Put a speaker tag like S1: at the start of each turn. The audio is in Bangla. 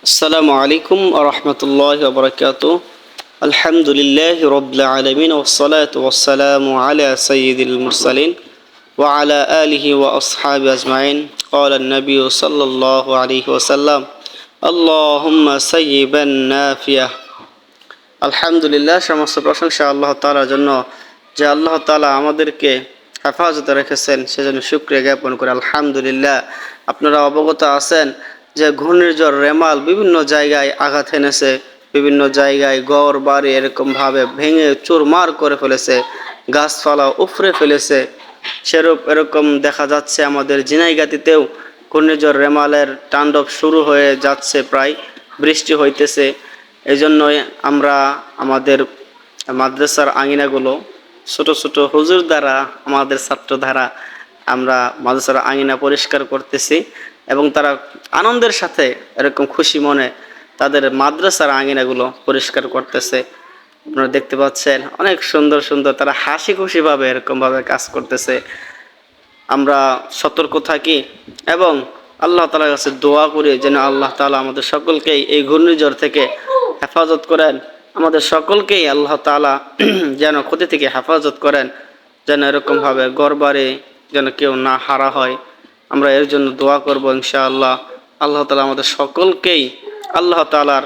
S1: আসসালামু আলাইকুম ওয়া রাহমাতুল্লাহি ওয়া বারাকাতুহু। আলহামদুলিল্লাহি রাব্বিল আলামিন ওয়াসসালাতু ওয়াসসালামু আলা সাইয়্যিদিল মুরসালিন ওয়া আলা আলিহি ওয়া আসহাবিহি আজমাইন। ক্বালা an-নাবিয়্যু সাল্লাল্লাহু আলাইহি ওয়াসাল্লাম, আল্লাহুম্মা সায়্যিবান নাফিয়া। আলহামদুলিল্লাহ, সমস্ত প্রশংসা আল্লাহ তাআলার জন্য, যে আল্লাহ তাআলা আমাদেরকে হেফাজতে রেখেছেন, সেজন্য শুকরিয়া জ্ঞাপন করে আলহামদুলিল্লাহ। আপনারা অবগত আছেন যে ঘূর্ণিঝড় রেমাল বিভিন্ন জায়গায় আঘাত এনেছে, বিভিন্ন জায়গায় ঘর বাড়ি এরকমভাবে ভেঙে চুরমার করে ফেলেছে, গাছপালা উফরে ফেলেছে। এরকম দেখা যাচ্ছে আমাদের ঝিনাইগাতিতেও ঘূর্ণিঝড় রেমালের তাণ্ডব শুরু হয়ে যাচ্ছে, প্রায় বৃষ্টি হইতেছে। এই জন্যই আমরা আমাদের মাদ্রাসার আঙিনাগুলো ছোট ছোট হুজুর দ্বারা, আমাদের ছাত্র দ্বারা আমরা মাদ্রাসার আঙিনা পরিষ্কার করতেছি, এবং তারা আনন্দের সাথে এরকম খুশি মনে তাদের মাদ্রাসার আঙিনাগুলো পরিষ্কার করতেছে। আপনারা দেখতে পাচ্ছেন অনেক সুন্দর সুন্দর, তারা হাসি খুশিভাবে এরকমভাবে কাজ করতেছে। আমরা সতর্ক থাকি এবং আল্লাহ তাআলার কাছে দোয়া করি যেন আল্লাহ তাআলা আমাদের সকলকেই এই ঘূর্ণিঝড় থেকে হেফাজত করেন, আমাদের সকলকেই আল্লাহ তাআলা যেন ক্ষতি থেকে হেফাজত করেন, যেন এরকমভাবে ঘরবাড়ি যেন কেউ না হারা হয়। আমরা এর জন্য দোয়া করব ইনশাআল্লাহ। আল্লাহ তাআলা আমাদের সকলকেই আল্লাহ তাআলার